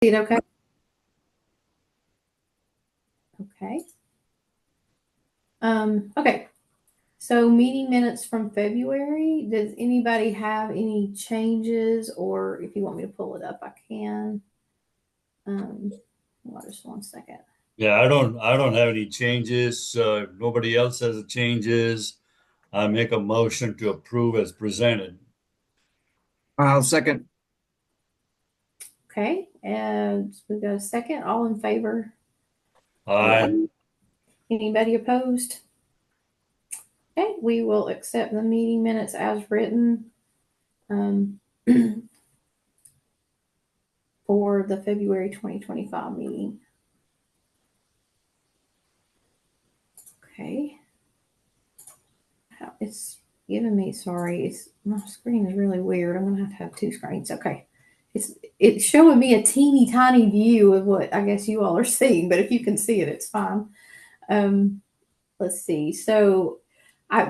it okay? Okay. Okay. So meeting minutes from February. Does anybody have any changes, or if you want me to pull it up, I can. Hold on just one second. Yeah, I don't have any changes. If nobody else has changes, I make a motion to approve as presented. I'll second. Okay, and we got a second. All in favor? Aye. Anybody opposed? Okay, we will accept the meeting minutes as written for the February 2025 meeting. Okay. It's giving me, sorry, my screen is really weird. I'm gonna have two screens. Okay. It's showing me a teeny tiny view of what I guess you all are seeing, but if you can see it, it's fine. Let's see. So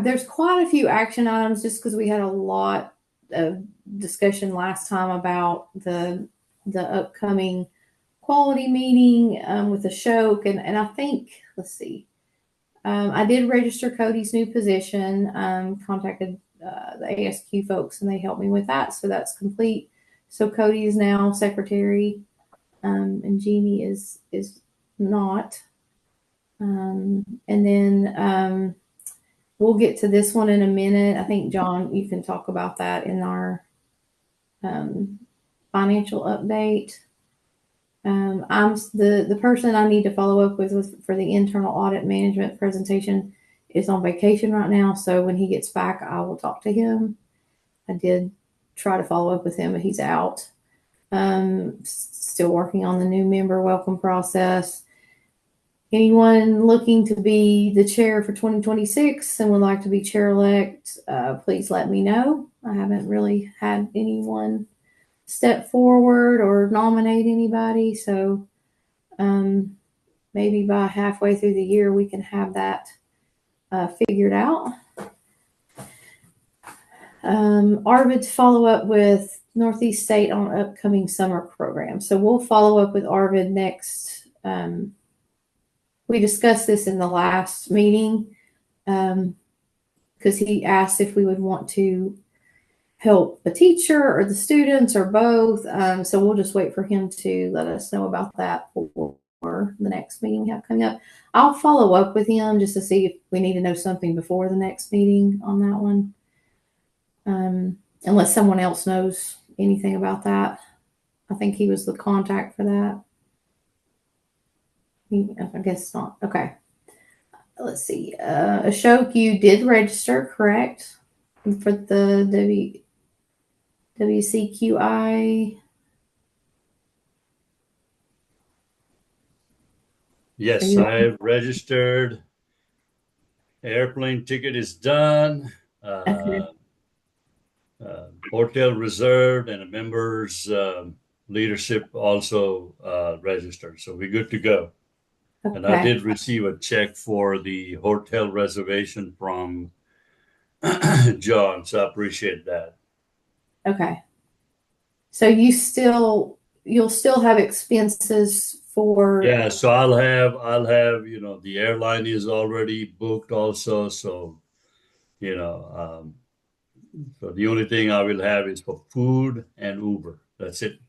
there's quite a few action items just because we had a lot of discussion last time about the upcoming quality meeting with Ashok, and I think, let's see. I did register Cody's new position. Contacted the ASQ folks, and they helped me with that, so that's complete. So Cody is now secretary, and Jeannie is not. And then we'll get to this one in a minute. I think John, you can talk about that in our financial update. I'm the person I need to follow up with for the internal audit management presentation is on vacation right now. So when he gets back, I will talk to him. I did try to follow up with him, but he's out. Still working on the new member welcome process. Anyone looking to be the chair for 2026 and would like to be chair-elect, please let me know. I haven't really had anyone step forward or nominate anybody, so maybe by halfway through the year we can have that figured out. Arvid to follow up with Northeast State on upcoming summer program. So we'll follow up with Arvid next. We discussed this in the last meeting because he asked if we would want to help a teacher or the students or both. So we'll just wait for him to let us know about that for the next meeting we have coming up. I'll follow up with him just to see if we need to know something before the next meeting on that one. Unless someone else knows anything about that. I think he was the contact for that. I guess not. Okay. Let's see. Ashok, you did register, correct? For the WCQI? Yes, I have registered. Airplane ticket is done. Hotel reserved, and a members leadership also registered. So we're good to go. Okay. And I did receive a check for the hotel reservation from John, so I appreciate that. Okay. So you'll still have expenses for. Yeah, so I'll have the airline is already booked also, so so the only thing I will have is for food and Uber. That's it.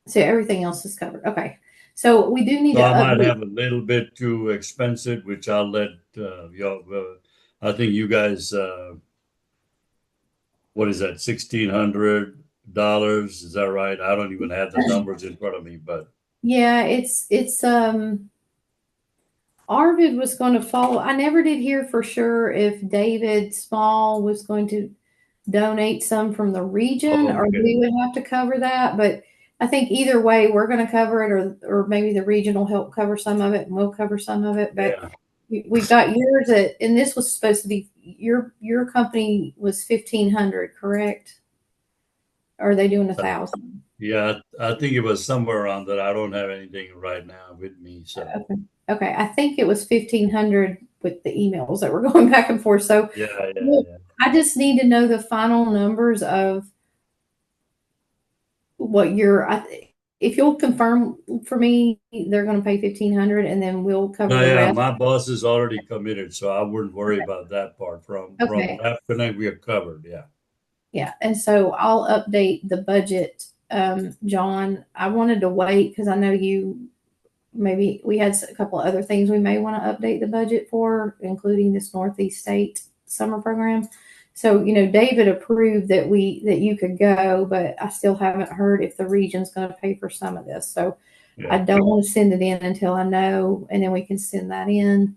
So everything else is covered. Okay. So we do need to. I might have a little bit too expensive, which I'll let I think you guys. What is that? $1,600? Is that right? I don't even have the numbers in front of me, but yeah, it's Arvid was going to follow. I never did hear for sure if David Small was going to donate some from the region or we would have to cover that, but I think either way, we're going to cover it, or maybe the region will help cover some of it, and we'll cover some of it. But we've got yours and this was supposed to be your company was 1,500, correct? Or are they doing 1,000? Yeah, I think it was somewhere around that. I don't have anything right now with me, so okay. I think it was 1,500 with the emails that were going back and forth. So yeah. I just need to know the final numbers of what if you'll confirm for me, they're going to pay 1,500, and then we'll cover No, the yeah, rest. my boss is already committed, so I wouldn't worry about that part. From Okay. Lab Connect, we are covered. Yeah. Yeah, and so I'll update the budget. John, I wanted to wait because I know maybe we had a couple of other things we may want to update the budget for, including this Northeast State summer program. So, David approved that you could go, but I still haven't heard if the region's going to pay for some of this. So Yeah. I don't want to send it in until I know, and then we can send that in.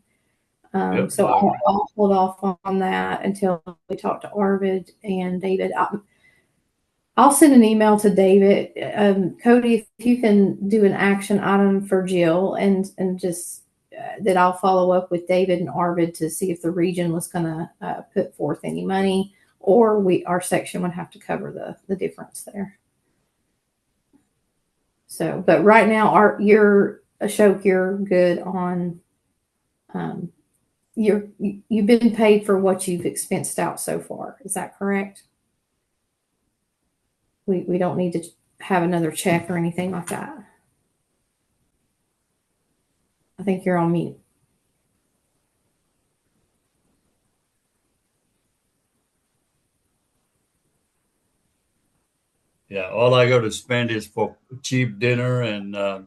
Yep. So I'll hold off on that until we talk to Arvid and David. I'll send an email to David. Cody, if you can do an action item for Jill and just that I'll follow up with David and Arvid to see if the region was going to put forth any money, or our section would have to cover the difference there. So, but right now, Ashok, you're good on. You've been paid for what you've expensed out so far. Is that correct? We don't need to have another check or anything like that. I think you're on mute. Yeah, all I got to spend is for cheap dinner and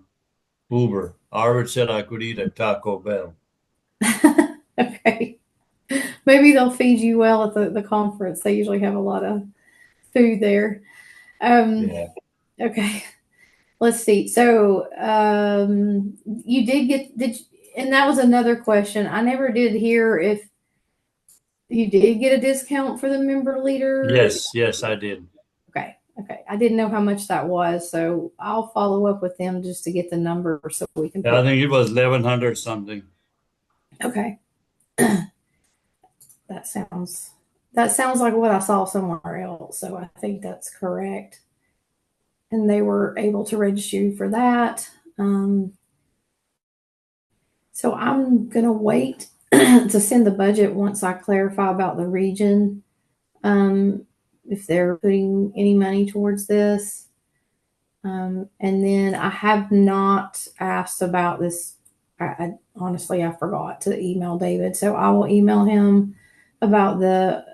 Uber. Arvid said I could eat at Taco Bell. Okay. Maybe they'll feed you well at the conference. They usually have a lot of food there. Yeah. Okay. Let's see. So you and that was another question. I never did hear if you did get a discount for the member leader. Yes, I did. Okay. I didn't know how much that was, so I'll follow up with them just to get the number so we can. Yeah, I think it was 1,100 something. Okay. That sounds like what I saw somewhere else, so I think that's correct. And they were able to register you for that. So I'm gonna wait to send the budget once I clarify about the region. If they're putting any money towards this. And then I have not asked about this. Honestly, I forgot to email David. So I will email him about the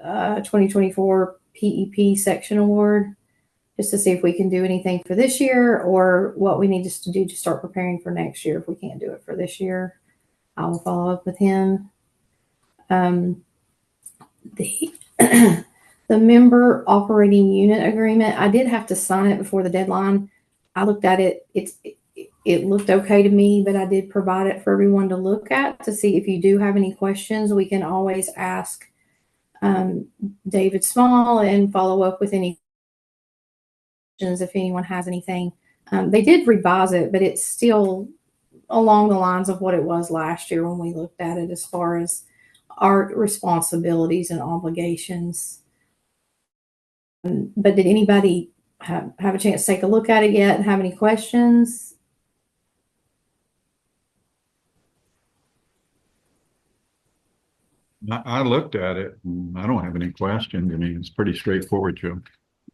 2024 PEP section award just to see if we can do anything for this year or what we need to do to start preparing for next year if we can't do it for this year. I will follow up with him. The member operating unit agreement, I did have to sign it before the deadline. I looked at it. It looked okay to me, but I did provide it for everyone to look at to see if you do have any questions. We can always ask David Small and follow up with any questions if anyone has anything. They did revise it, but it's still along the lines of what it was last year when we looked at it as far as our responsibilities and obligations. But did anybody have a chance to take a look at it yet and have any questions? I looked at it. I don't have any questions. I mean, it's pretty straightforward, Joe.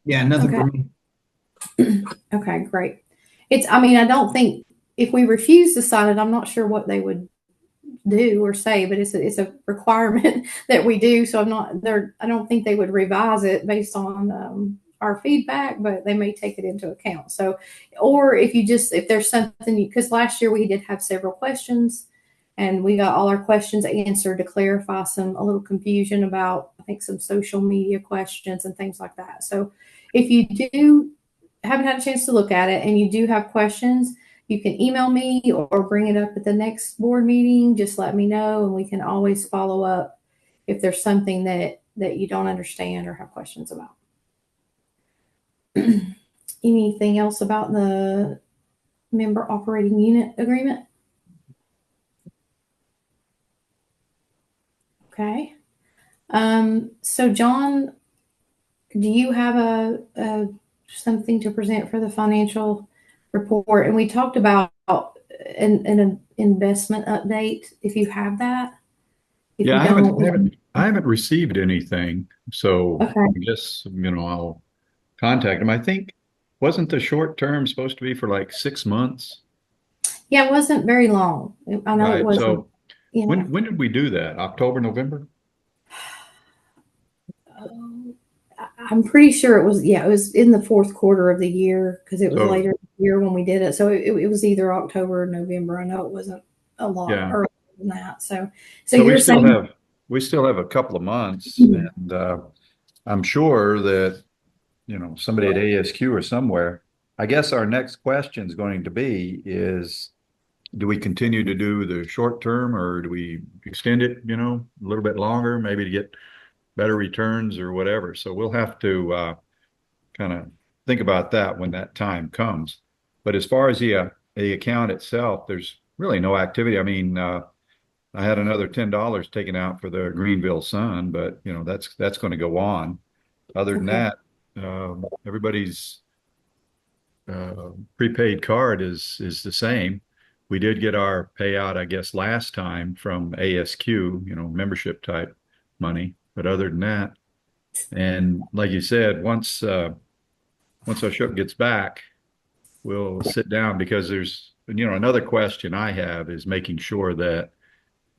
Yeah, nothing for me. Okay, great. I don't think if we refuse to sign it, I'm not sure what they would do or say, but it's a requirement that we do. So I don't think they would revise it based on our feedback, but they may take it into account. So, or if there's something, because last year we did have several questions and we got all our questions answered to clarify a little confusion about, I think, some social media questions and things like that. So if you haven't had a chance to look at it and you do have questions, you can email me or bring it up at the next board meeting. Just let me know and we can always follow up if there's something that you don't understand or have questions about. Anything else about the member operating unit agreement? Okay. So John, do you have something to present for the financial report? And we talked about an investment update. If you have that. Yeah, I haven't received anything. So okay. I guess, I'll contact them. I think wasn't the short term supposed to be for like 6 months? Yeah, it wasn't very long. I know it Right. wasn't, So you know. when did we do that? October, November? I'm pretty sure it was, yeah, it was in the fourth quarter of the year because it was So later in the year when we did it. So it was either October or November. I know it wasn't a lot yeah. earlier than that. So So you're saying, we still have a couple of months, and I'm sure that, somebody at ASQ or somewhere, I guess our next question is going to be is, do we continue to do the short term or do we extend it, a little bit longer, maybe to get better returns or whatever? So we'll have to kind of think about that when that time comes. But as far as the account itself, there's really no activity. I mean, I had another $10 taken out for the Greenville Sun, but that's going to go on. Other than okay, that, everybody's prepaid card is the same. We did get our payout, I guess, last time from ASQ, membership type money. But other than that, and like you said, once Ashok gets back, we'll sit down because there's, another question I have is making sure that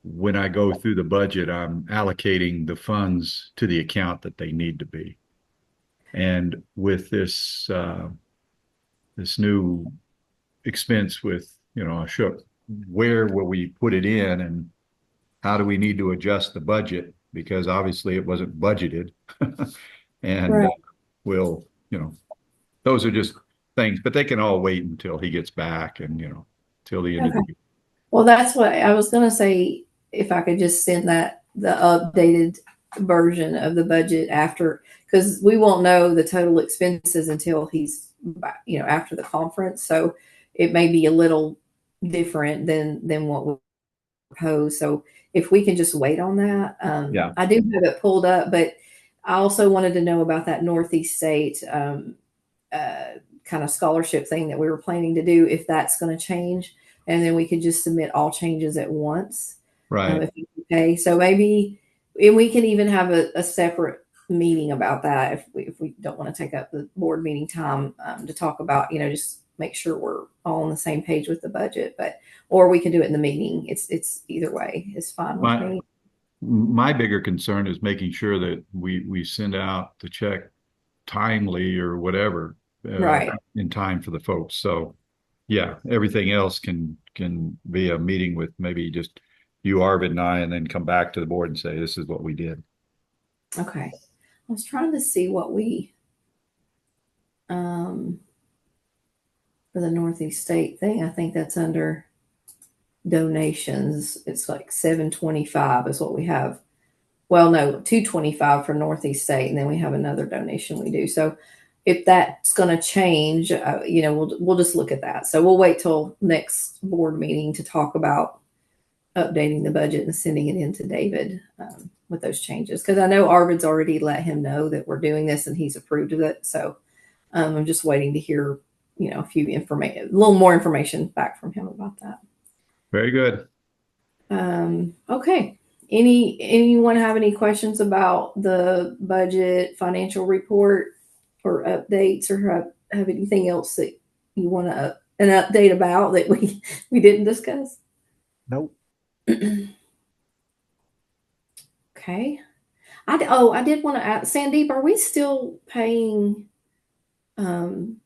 when I go through the budget, I'm allocating the funds to the account that they need to be. And with this new expense with, Ashok, where will we put it in and how do we need to adjust the budget? Because obviously it wasn't budgeted. And right. we'll, those are just things, but they can all wait until he gets back and, till the end of Okay. the year. Well, that's what I was going to say. If I could just send the updated version of the budget after, because we won't know the total expenses until he's, after the conference. So it may be a little different than what we proposed. So if we can just wait on that, Yeah. I do have it pulled up, but I also wanted to know about that Northeast State kind of scholarship thing that we were planning to do, if that's going to change, and then we could just submit all changes at once. Right. If it's okay. So maybe, and we can even have a separate meeting about that if we don't want to take up the board meeting time to talk about, just make sure we're all on the same page with the budget. But or we can do it in the meeting. It's either way. It's fine with me. My bigger concern is making sure that we send out the check timely or whatever, Right. in time for the folks. So yeah, everything else can be a meeting with maybe just you, Arvid, and I, and then come back to the board and say, this is what we did. Okay. I was trying to see what we for the Northeast State thing. I think that's under donations. It's like 725 is what we have. Well, no, 225 for Northeast State, and then we have another donation we do. So if that's going to change, we'll just look at that. So we'll wait till next board meeting to talk about updating the budget and sending it in to David with those changes. Because I know Arvid's already let him know that we're doing this and he's approved of it. So I'm just waiting to hear, a little more information back from him about that. Very good. Okay. Anyone have any questions about the budget financial report or updates, or have anything else that you want to an update about that we didn't discuss? Nope. Okay. I did want to ask Sandeep, are we still paying doing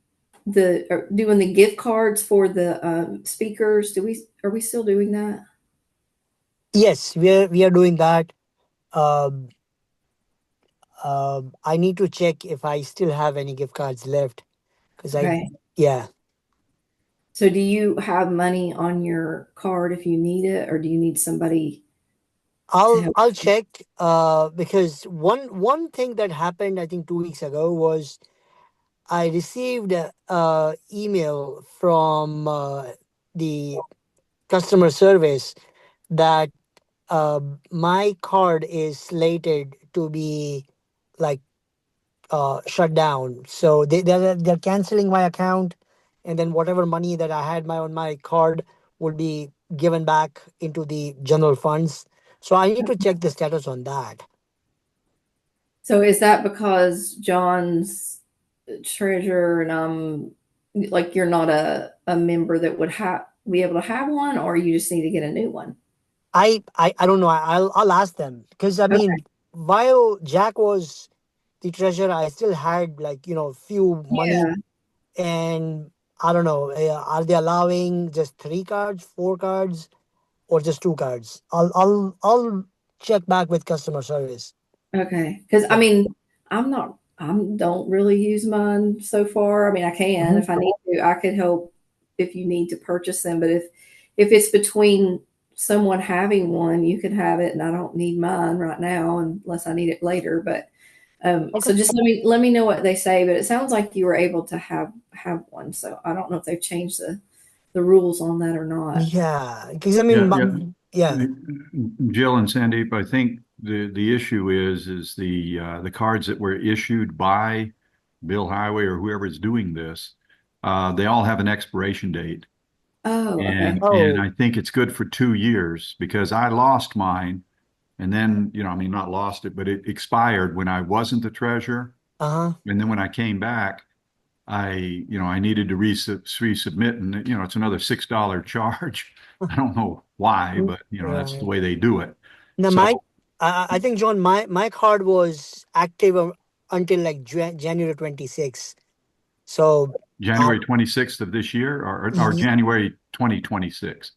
the gift cards for the speakers? Are we still doing that? Yes, we are doing that. I need to check if I still have any gift cards left because Okay. yeah. So do you have money on your card if you need it, or do you need somebody? I'll check because one thing that happened I think 2 weeks ago was I received a email from the customer service that my card is slated to be like shut down. So they're canceling my account, and then whatever money that I had on my card will be given back into the general funds. So I need to check the status on that. So is that because John's treasurer and like you're not a member that would be able to have one, or you just need to get a new one? I don't know. I'll ask them because I Okay. mean, while Jack was the treasurer, I still had like few money, Yeah. and I don't know. Are they allowing just 3 cards, 4 cards, or just 2 cards? I'll check back with customer service. Okay. Because I Yeah. mean, I don't really use mine so far. I mean, I can Mhm. if I need to. I could help if you need to purchase them, but if it's between someone having one, you could have it, and I don't need mine right now unless I need it later. But Okay. so just let me know what they say. But it sounds like you were able to have one, so I don't know if they've changed the rules on that or not. Yeah, because I mean, Yeah, yeah. yeah. Jill and Sandeep, I think the issue is the cards that were issued by Bill Highway or whoever is doing this, they all have an expiration date. Oh, okay. And Oh, I think it's good for 2 years because I lost mine and then, I mean, not lost it, but it expired when I wasn't the treasurer. uh-huh. And then when I came back, I needed to resubmit and, it's another $6 charge. I don't know why, but, that's the Right. way they do it. Now, So I think John, my card was active until like January 26th. So, January 26th of this year or y- January 2026.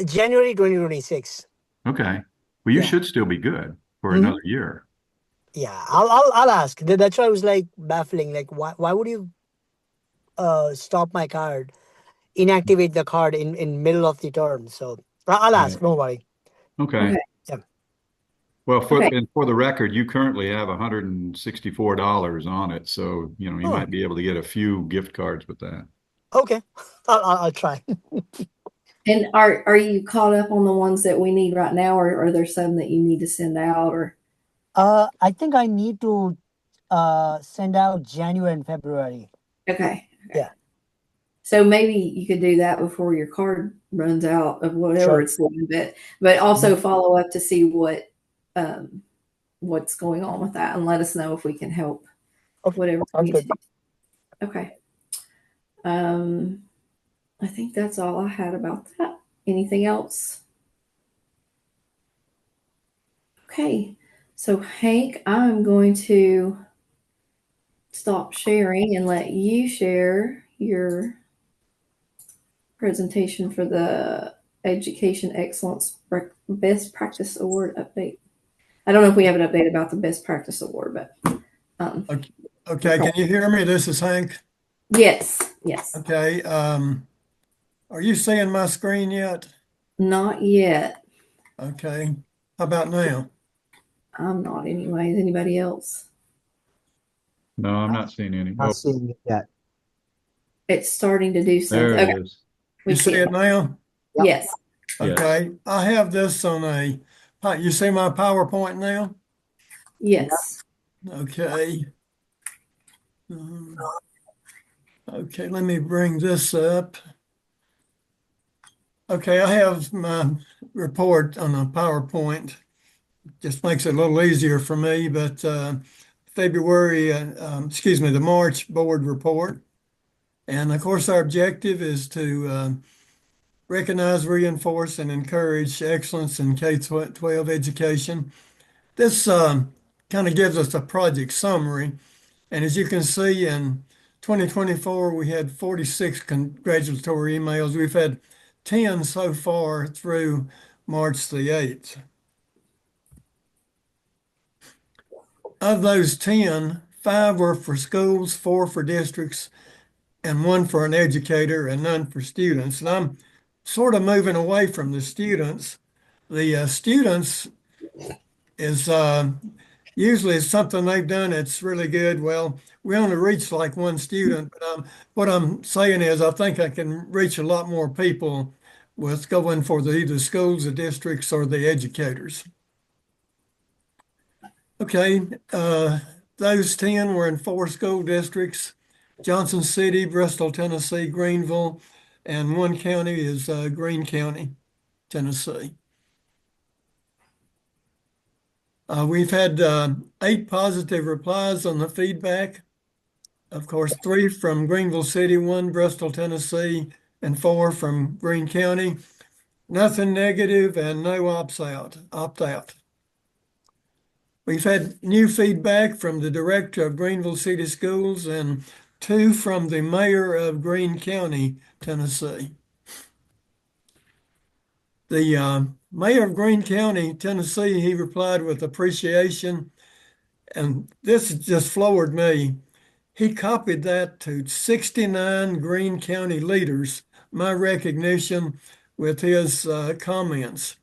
January 2026. Okay. Well, you Yeah. should still be good for Hmm. another year. Yeah. I'll ask. That's why I was like baffling. Like, why would you stop my card, inactivate the card in middle of the term? So I'll Right. ask. Don't worry. Okay. Okay. Yeah. Well, Okay. for the record, you currently have $164 on it, so you Oh, might be able to get a few gift cards with that. okay. I'll try. And are you caught up on the ones that we need right now, or are there some that you need to send out? Or I think I need to send out January and February. okay, Yeah. so maybe you could do that before your card runs out of whatever Sure. it's doing, but also follow up to see um, what's going on with that, and let us know if we can help. Okay. Whatever we Sounds need to good. do. Okay. Um, I think that's all I had about that. Anything else? Okay. So Hank, I'm going to stop sharing and let you share your presentation for the Education Excellence Best Practice Award update. I don't know if we have an update about the Best Practice Award, but Okay, okay, can you hear me? This is Hank. yes, yes, Okay, are you seeing my screen yet? not yet. Okay, how about now? I'm not anyway. Is anybody else? No, I'm not seeing any. Not Oh, seeing it yet. It's starting to do there something. it Okay, is. we You see see it. it now? Yep. Yes, Yes. Okay, I have this on you see my PowerPoint now? yes. Okay. Um, Okay, let me bring this up. Okay, I have my report on a PowerPoint. Just makes it a little easier for me, but the March board report. And of course, our objective is to recognize, reinforce, and encourage excellence in K-12 education. This kind of gives us a project summary. And as you can see, in 2024, we had 46 congratulatory emails. We've had 10 so far through March the 8th. Of those 10, 5 were for schools, 4 for districts, and 1 for an educator, and none for students. And I'm sort of moving away from the students. The students is usually it's something they've done that's really good. Well, we only reach like 1 student, but what I'm saying is I think I can reach a lot more people with going for either schools, the districts, or the educators. Okay, those 10 were in 4 school districts: Johnson City, Bristol, Tennessee, Greenville, and 1 county is Greene County, Tennessee. We've had 8 positive replies on the feedback. of course, 3 from Greenville City, 1 Bristol, Tennessee, and 4 from Greene County. Nothing negative and no opt out. We've had new feedback from the director of Greenville City Schools and 2 from the mayor of Greene County, Tennessee. The mayor of Greene County, Tennessee, he replied with appreciation, and this just floored me. He copied that to 69 Greene County leaders, my recognition with his comments.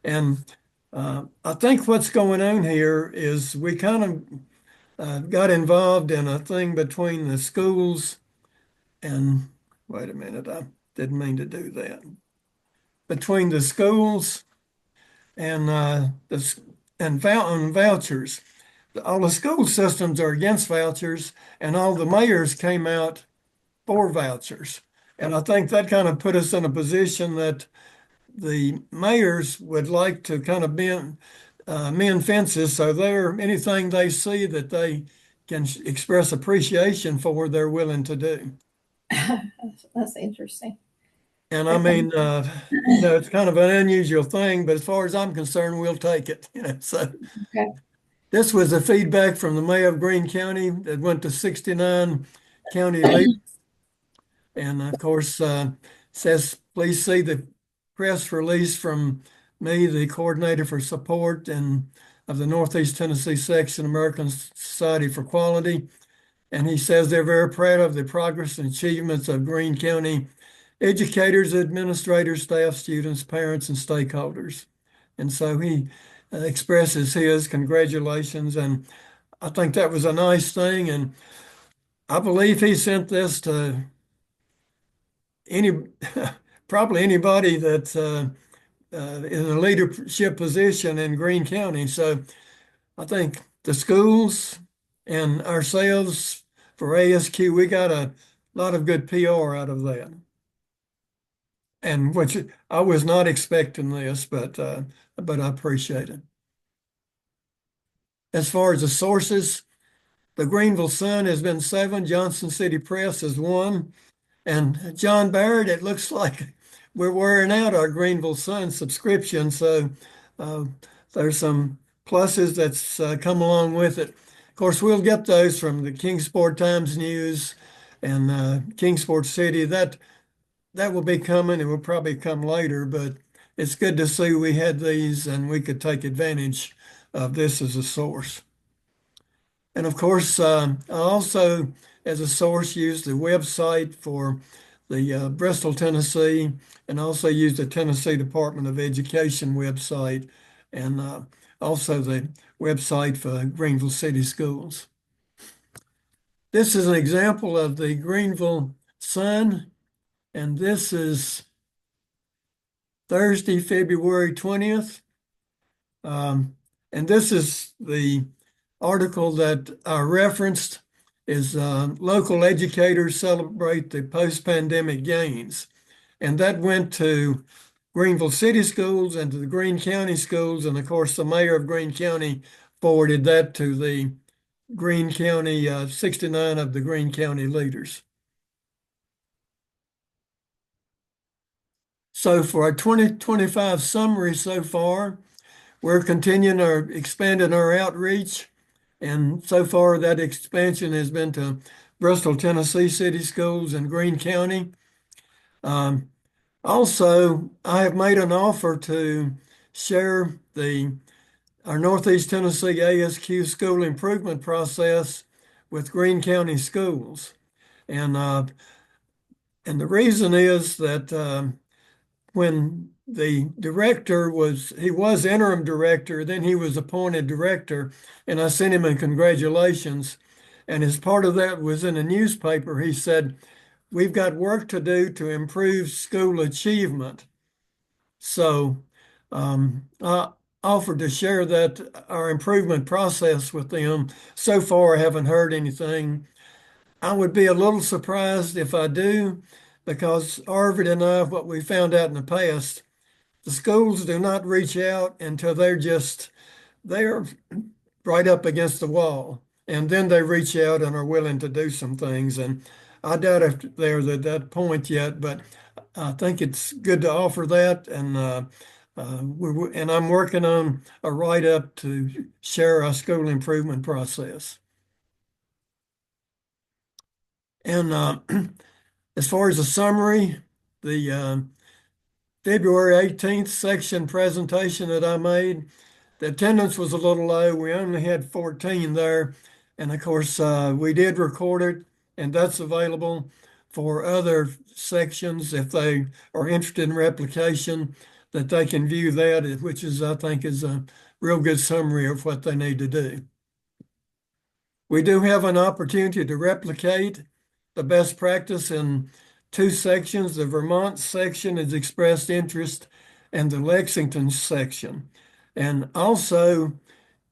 And I think what's going on here is we kind of got involved in a thing between the schools and, wait a minute, I didn't mean to do that. Between the schools and vouchers. All the school systems are against vouchers, and all the mayors came out for vouchers. And I think that kind of put us in a position that the mayors would like to kind of mend fences, so anything they see that they can express appreciation for, they're willing to do. That's interesting. And I mean, it's kind of an unusual thing, but as far as I'm concerned, we'll take it. So Okay. this was the feedback from the mayor of Greene County that went to 69 county leaders. And of course, says, please see the press release from me, the coordinator for support of the Northeast Tennessee section, American Society for Quality. And he says they're very proud of the progress and achievements of Greene County educators, administrators, staff, students, parents, and stakeholders. And so he expresses his congratulations. And I think that was a nice thing. And I believe he sent this to probably anybody that's in a leadership position in Greene County. So I think the schools and ourselves for ASQ, we got a lot of good PR out of that. And which I was not expecting this, but I appreciate it. As far as the sources, the Greenville Sun has been 7, Johnson City Press is 1, and John Barrett, it looks like we're wearing out our Greenville Sun subscription, so there's some pluses that's come along with it. Of course, we'll get those from the Kingsport Times News and Kingsport City. That will be coming. It will probably come later, but it's good to see we had these and we could take advantage of this as a source. And of course, I also, as a source, used the website for the Bristol, Tennessee, and also used the Tennessee Department of Education website and also the website for Greenville City Schools. This is an example of the Greenville Sun. And this is Thursday, February 20th. And this is the article that I referenced is local educators celebrate the post-pandemic gains. And that went to Greenville City Schools and to the Greene County Schools. And of course, the mayor of Greene County forwarded that to the Greene County, 69 of the Greene County leaders. So for our 2025 summary so far, we're continuing expanding our outreach. And so far that expansion has been to Bristol, Tennessee City Schools and Greene County. Also, I have made an offer to share our Northeast Tennessee ASQ school improvement process with Greene County schools. And the reason is that when the director was interim director, then he was appointed director, and I sent him a congratulations. And as part of that was in a newspaper, he said, we've got work to do to improve school achievement. So I offered to share our improvement process with them. So far, I haven't heard anything. I would be a little surprised if I do, because Arvid and I, what we found out in the past, the schools do not reach out until they're right up against the wall. and then they reach out and are willing to do some things. And I doubt if they're at that point yet, but I think it's good to offer that. And and I'm working on a write-up to share our school improvement process. And as far as a summary, the February 18th section presentation that I made, the attendance was a little low. We only had 14 there. And of course, we did record it, and that's available for other sections if they are interested in replication, that they can view that, which is, I think, is a real good summary of what they need to do. We do have an opportunity to replicate the best practice in 2 sections. The Vermont section has expressed interest, and the Lexington section. And also,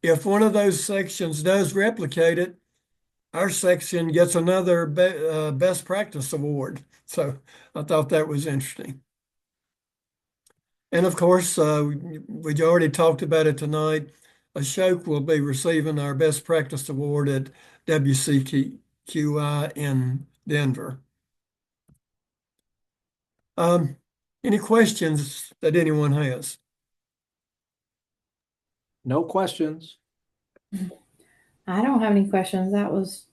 if one of those sections does replicate it, our section gets another best practice award. So I thought that was interesting. And of course, we already talked about it tonight. Ashok will be receiving our best practice award at WCQI in Denver. Any questions that anyone has? No questions. I don't have any questions. That was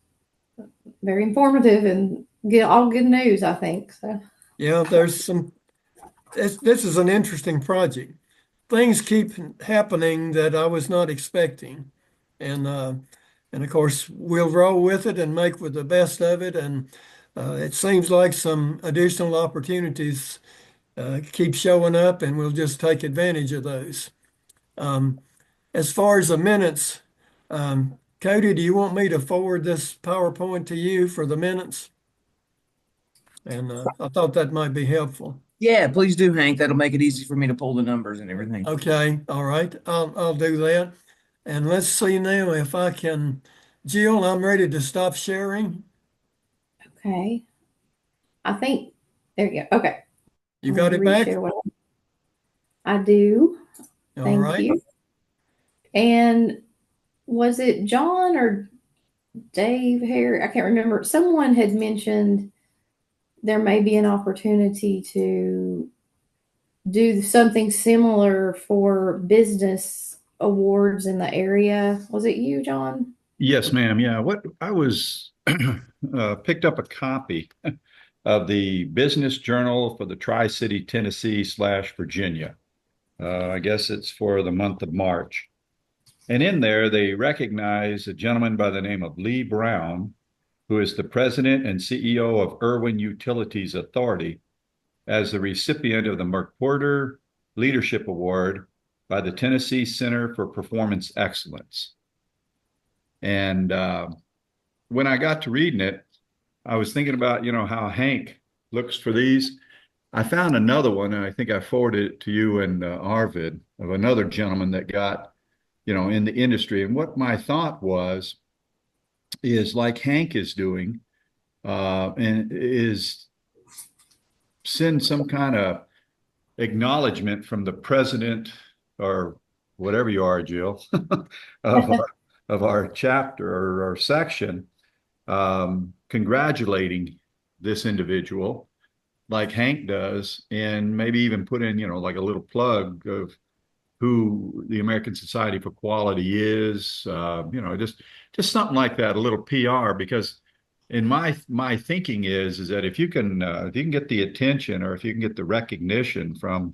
very informative and all good news, I think. So Yeah, there's some, this is an interesting project. Things keep happening that I was not expecting. And of course, we'll roll with it and make with the best of it. And it seems like some additional opportunities keep showing up, and we'll just take advantage of those. As far as the minutes, Cody, do you want me to forward this PowerPoint to you for the minutes? And I thought that might be helpful. Yeah, please do, Hank. That'll make it easy for me to pull the numbers and everything. Okay, all right. I'll do that. And let's see now if I can. Jill, I'm ready to stop sharing. okay. I think there you go. Okay. You got it back? I do. All Thank right. you. And was it John or Dave Harry? I can't remember. Someone had mentioned there may be an opportunity to do something similar for business awards in the area. Was it you, John? Yes, ma'am. Yeah, what I was picked up a copy of the Business Journal for the Tri-City, Tennessee / Virginia. I guess it's for the month of March. And in there, they recognize a gentleman by the name of Lee Brown, who is the president and CEO of Irwin Utilities Authority, as the recipient of the McWhorter Leadership Award by the Tennessee Center for Performance Excellence. And when I got to reading it, I was thinking about, how Hank looks for these. I found another one, and I think I forwarded it to you and Arvid, of another gentleman that got, in the industry. And what my thought was, is like Hank is doing, and is send some kind of acknowledgement from the president or whatever you are, Jill, of our chapter or our section, congratulating this individual like Hank does, and maybe even put in, like a little plug of who the American Society for Quality is, just something like that, a little PR, because in my thinking is that if you can get the attention, or if you can get the recognition from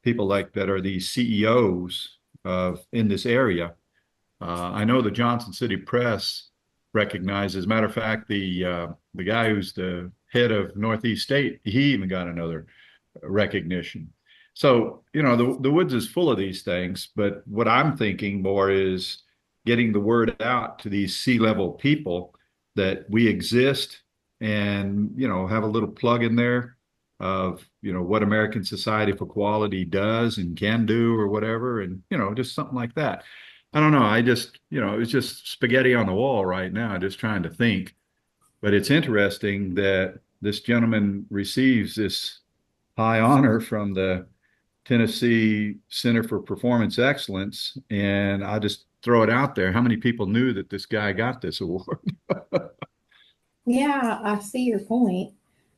people like that are these CEOs in this area. I know the Johnson City Press recognizes. As a matter of fact, the guy who's the head of Northeast State, he even got another recognition. So, the woods is full of these things, but what I'm thinking more is getting the word out to these C-level people that we exist, and, have a little plug in there of, what American Society for Quality does and can do or whatever. And, just something like that. I don't know. I just, it's just spaghetti on the wall right now, just trying to think. But it's interesting that this gentleman receives this high honor from the Tennessee Center for Performance Excellence. And I just throw it out there. How many people knew that this guy got this award? Yeah, I see your point.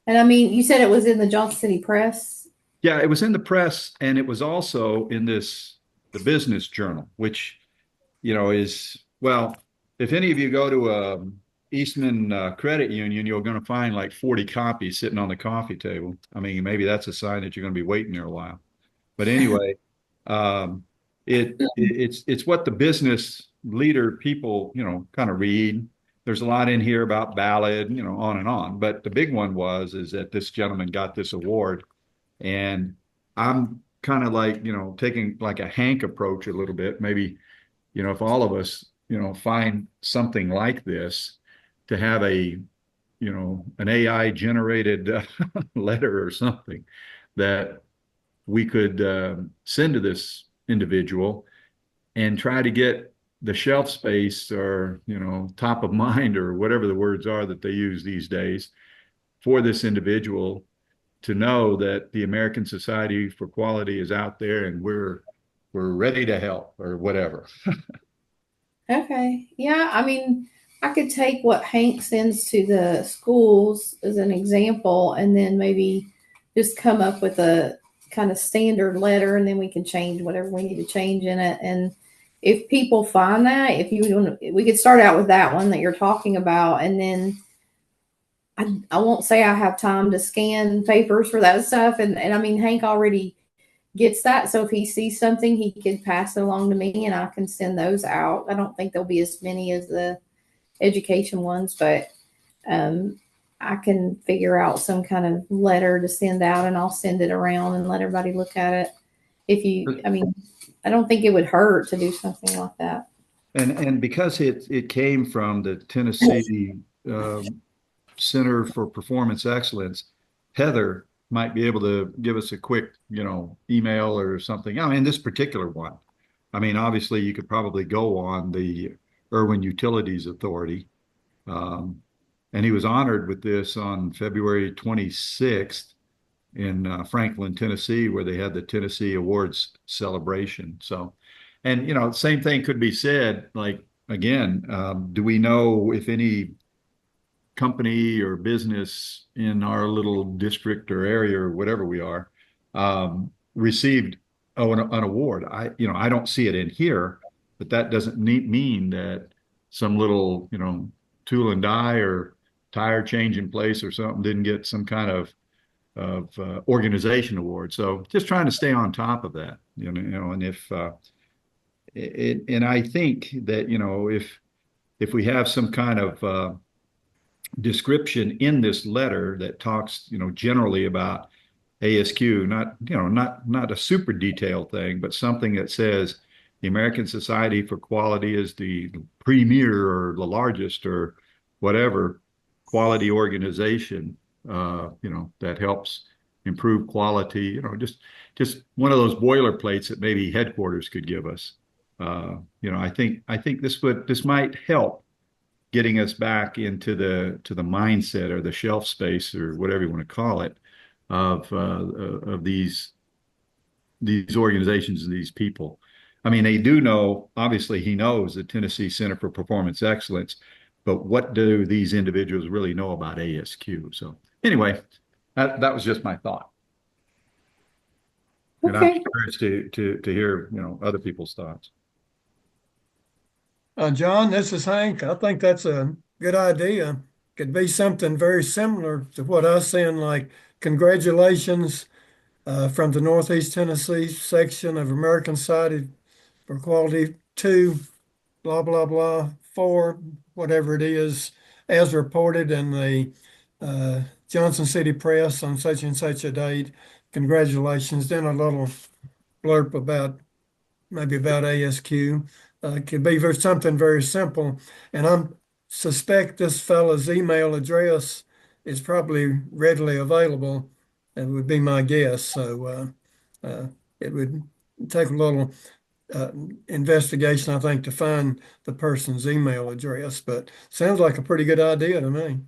And I mean, you said it was in the Johnson City Press. Yeah, it was in the press, and it was also in the Business Journal, which, is, well, if any of you go to Eastman Credit Union, you're going to find like 40 copies sitting on the coffee table. I mean, maybe that's a sign that you're going to be waiting there a while. But anyway, um, it's what the business leader people, kind of read. There's a lot in here about ballad, on and on. But the big one is that this gentleman got this award, and I'm kind of like, taking like a Hank approach a little bit. Maybe, if all of us, find something like this, to have an AI generated letter or something that we could send to this individual and try to get the shelf space, or, top of mind, or whatever the words are that they use these days, for this individual to know that the American Society for Quality is out there, and we're ready to help, or whatever. Okay. Yeah, I mean, I could take what Hank sends to the schools as an example and then maybe just come up with a kind of standard letter, and then we can change whatever we need to change in it. And if people find that, if you want, we could start out with that one that you're talking about, and then I won't say I have time to scan papers for that stuff. And I mean, Hank already gets that. So if he sees something, he can pass it along to me and I can send those out. I don't think there'll be as many as the education ones, but I can figure out some kind of letter to send out, and I'll send it around and let everybody look at it. I mean, I don't think it would hurt to do something like that. And because it came from the Tennessee Center for Performance Excellence, Heather might be able to give us a quick, email or something. I mean, this particular one, I mean, obviously you could probably go on the Irwin Utilities Authority. And he was honored with this on February 26th in Franklin, Tennessee, where they had the Tennessee Awards celebration. So, and, same thing could be said, like, again, do we know if any company or business in our little district or area or whatever we are received an award? I don't see it in here, but that doesn't mean that some little, tool and die or tire change in place or something didn't get some kind of organization award. So just trying to stay on top of that, and if and I think that, if we have some kind of description in this letter that talks, generally about ASQ, not a super detailed thing, but something that says the American Society for Quality is the premier or the largest or whatever quality organization, that helps improve quality, just one of those boilerplates that maybe headquarters could give us. I think this might help getting us back into the mindset or the shelf space or whatever you want to call it of these organizations and these people. I mean, they do know, obviously he knows the Tennessee Center for Performance Excellence, but what do these individuals really know about ASQ? So anyway, that was just my thought. And I'm curious to hear, other people's thoughts. John, this is Hank. I think that's a good idea. Could be something very similar to what I send, like congratulations from the Northeast Tennessee section of American Society for Quality to blah, blah, blah, for whatever it is, as reported in the Johnson City Press on such and such a date. Congratulations. Then a little blurb about ASQ. Could be something very simple. And I suspect this fellow's email address is probably readily available. That would be my guess. So it would take a little investigation, I think, to find the person's email address. But sounds like a pretty good idea to me.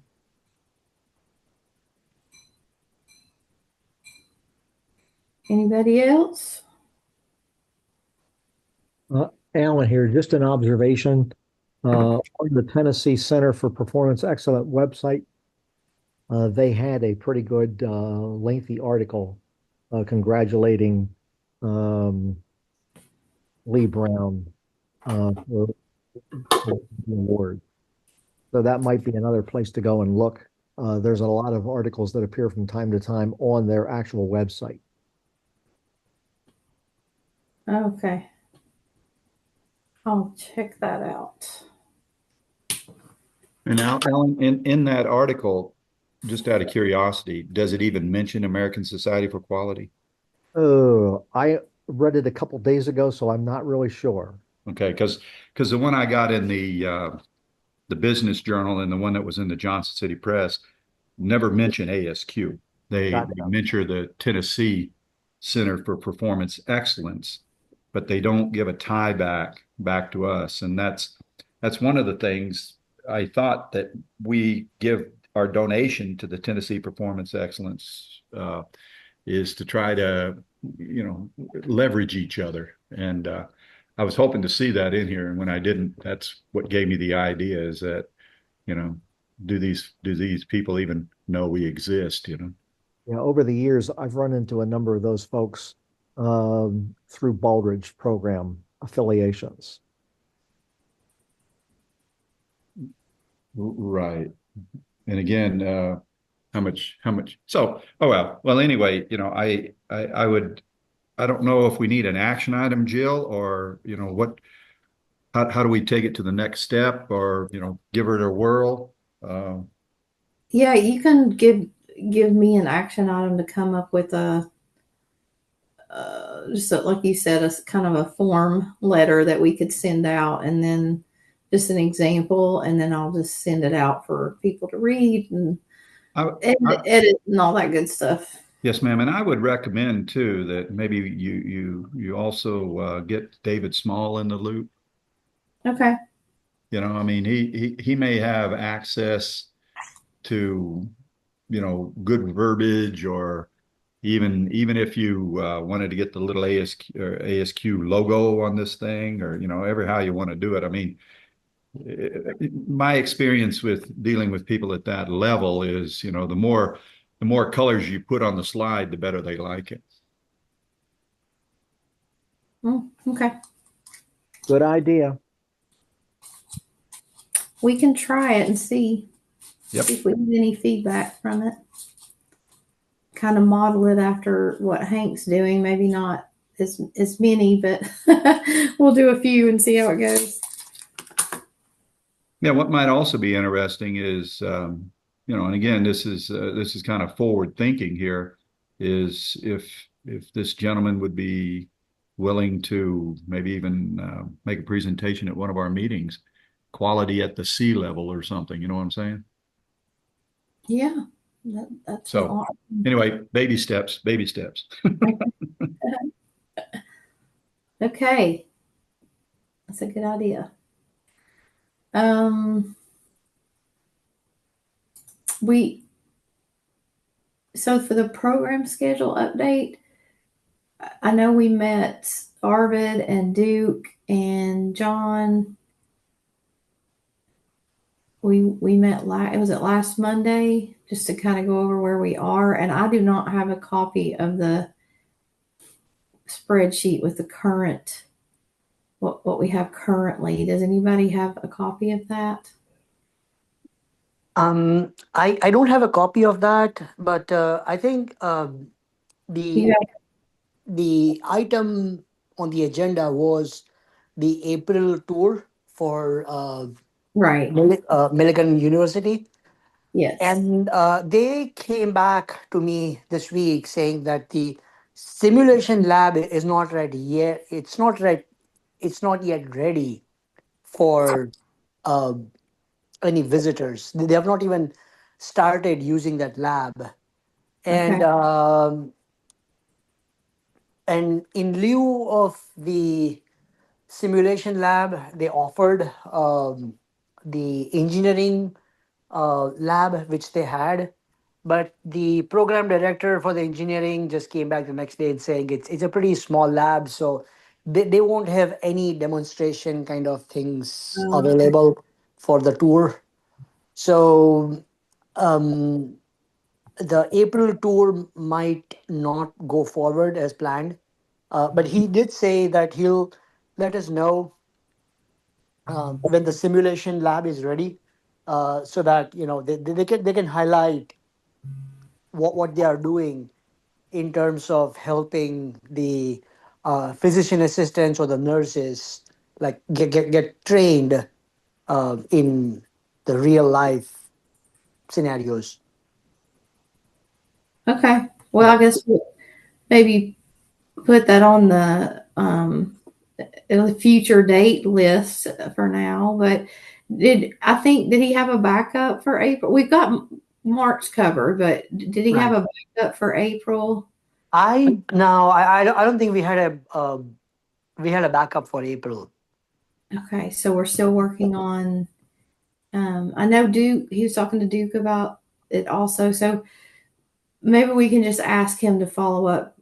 Anybody else? Alan here, just an observation. On the Tennessee Center for Performance Excellence website, they had a pretty good lengthy article congratulating um, Lee Brown for the award. So that might be another place to go and look. There's a lot of articles that appear from time to time on their actual website. Okay. I'll check that out. And now, Alan, in that article, just out of curiosity, does it even mention American Society for Quality? I read it a couple days ago, so I'm not really sure. Okay, because the one I got in the Business Journal and the one that was in the Johnson City Press never mention ASQ. They mention the Tennessee Center for Performance Excellence, but they don't give a tie back to us. And that's one of the things I thought, that we give our donation to the Tennessee Performance Excellence is to try to, leverage each other. And I was hoping to see that in here, and when I didn't, that's what gave me the idea, is that, do these people even know we exist? Yeah, over the years, I've run into a number of those folks through Baldrige program affiliations. Right. And again, how much? So, well, anyway, I don't know if we need an action item, Jill, or, how do we take it to the next step, or, give it a whirl? Yeah, you can give me an action item to come up with just like you said, a kind of a form letter that we could send out, and then just an example, and then I'll just send it out for people to read and edit and all that good stuff. Yes, ma'am. And I would recommend too that maybe you also get David Small in the loop. Okay. I mean, he may have access to, good verbiage, or even if you wanted to get the little ASQ logo on this thing, or, ever how you want to do it. I mean, my experience with dealing with people at that level is, the more colors you put on the slide, the better they like it. Okay. Good idea. We can try it and see. Yep. See if we get any feedback from it. Kind of model it after what Hank's doing. Maybe not as many, but we'll do a few and see how it goes. Yeah, what might also be interesting is, and again, this is kind of forward thinking here, is if this gentleman would be willing to maybe even make a presentation at one of our meetings, quality at the sea level or something. You know what I'm saying? Yeah, that's so. Awesome. Anyway, baby steps. Okay, that's a good idea. So for the program schedule update, I know we met Arvid and Duke and John. We met was it last Monday, just to kind of go over where we are. And I do not have a copy of the spreadsheet with the current what we have currently. Does anybody have a copy of that? I don't have a copy of that, but I think the item on the agenda was the April tour for right Millikan University. Yes. And they came back to me this week saying that the simulation lab is not ready yet. It's not yet ready for any visitors. They have not even started using that lab. And and in lieu of the simulation lab, they offered the engineering lab, which they had. But the program director for the engineering just came back the next day and saying it's a pretty small lab, so they won't have any demonstration kind of things Okay. available for the tour. So um, the April tour might not go forward as planned. But he did say that he'll let us know when the simulation lab is ready, so that they can highlight what they are doing in terms of helping the physician assistants or the nurses like get trained in the real life scenarios. Okay. Well, Yeah. I guess we'll maybe put that on the future date list for now. But did he have a backup for April? We've got March covered, but did he have Right. a backup for April? I don't think we had a backup for April. Okay, so we're still working on. I know Duke. He was talking to Duke about it also. So maybe we can just ask him to follow up.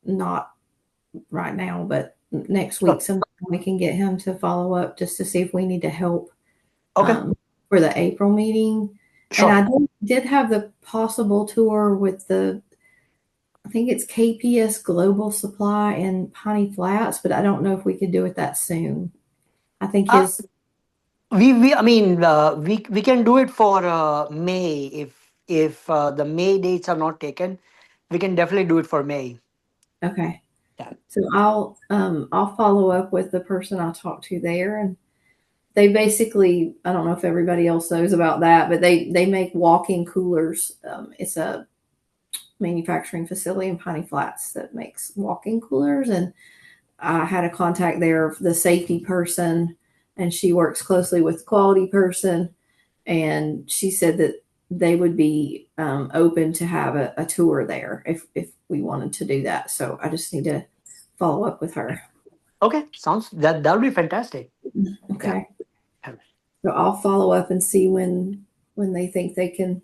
Not right now, but next week Sure. sometime we can get him to follow up just to see if we need to help Okay. for the April meeting. And Sure. I did have the possible tour with I think it's KPS Global Supply in Piney Flats, but I don't know if we could do it that soon. I think Uh, his, we can do it for May if the May dates are not taken. We can definitely do it for May. okay. Yeah. So I'll follow up with the person I talked to there, and they basically, I don't know if everybody else knows about that, but they make walk-in coolers. It's a manufacturing facility in Piney Flats that makes walk-in coolers, and I had a contact there, the safety person, and she works closely with the quality person, and she said that they would be open to have a tour there if we wanted to do that. So I just need to follow up with her. Okay. Sounds that'll be fantastic. Okay. Yeah. So I'll follow up and see when they think they can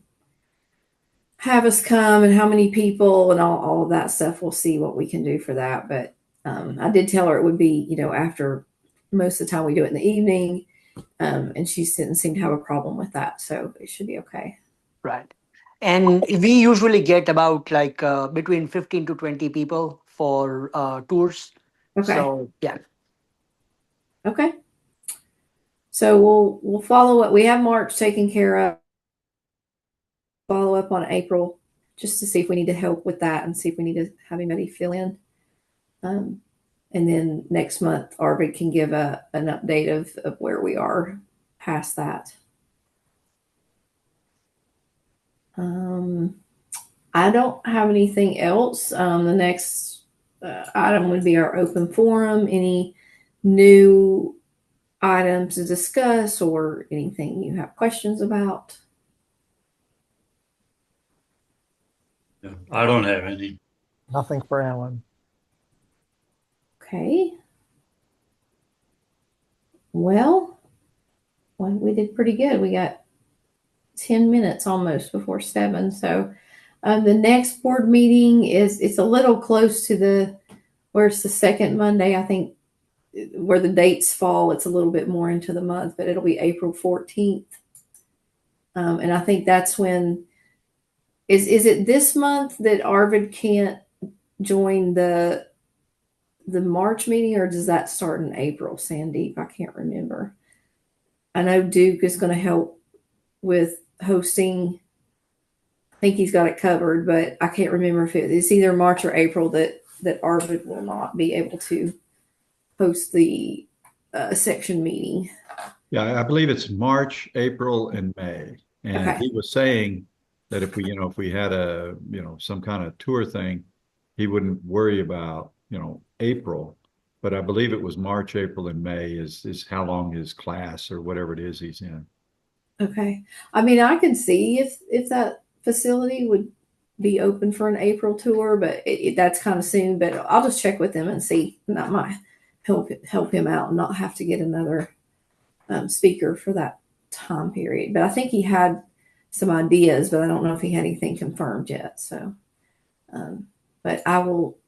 have us come and how many people and all of that stuff. We'll see what we can do for that. But I did tell her it would be, after most of the time we do it in the evening. And she didn't seem to have a problem with that. So it should be okay. Right. And we usually get about like between 15 to 20 people for tours. Okay. So yeah. Okay. So we'll follow up. We have March taken care of. Follow up on April just to see if we need to help with that and see if we need to have anybody fill in. And then next month, Arvid can give an update of where we are past that. I don't have anything else. The next item would be our open forum. Any new items to discuss or anything you have questions about? Yeah, I don't have any. Nothing for Alan. Okay. Well, we did pretty good. We got 10 minutes almost before 7. So the next board meeting it's a little close to where it's the second Monday. I think where the dates fall, it's a little bit more into the month, but it'll be April 14th. And I think that's when is it this month that Arvid can't join the March meeting, or does that start in April, Sandeep? I can't remember. I know Duke is going to help with hosting. I think he's got it covered, but I can't remember if it's either March or April that Arvid will not be able to host the section meeting. Yeah, I believe it's March, April, and May. And Okay. he was saying that if we had some kind of tour thing, he wouldn't worry about, April. But I believe it was March, April, and May is how long his class or whatever it is he's in. Okay. I mean, I can see if that facility would be open for an April tour, but that's kind of soon. But I'll just check with him and see. And that might help him out and not have to get another speaker for that time period. But I think he had some ideas, but I don't know if he had anything confirmed yet. So, but I will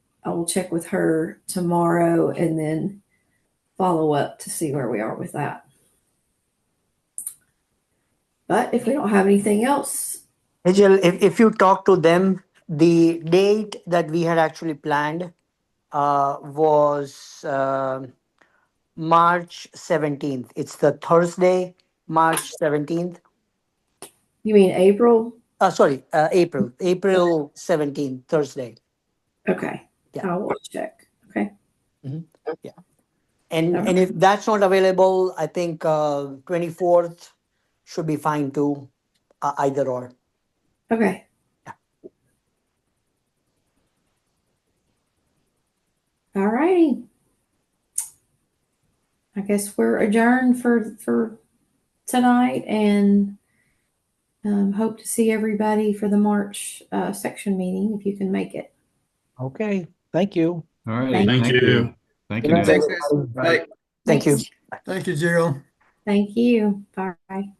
check with her tomorrow and then follow up to see where we are with that. But if we don't have anything else, Hey, Jill, if you talk to them, the date that we had actually planned was March 17th. It's the Thursday, March 17th. you mean April? April 17th, Thursday. Okay. Yeah. I'll check. Okay. Yeah. And Okay. if that's not available, I think 24th should be fine too, either or. Okay. All righty. I guess we're adjourned for tonight, and hope to see everybody for the March section meeting if you can make it. Okay, thank you. All right. Thank you. Thank Good you. night, Nancy. Thanks, guys. Bye. Thank you. Thanks. Thank you, Jill. Thank you. Bye.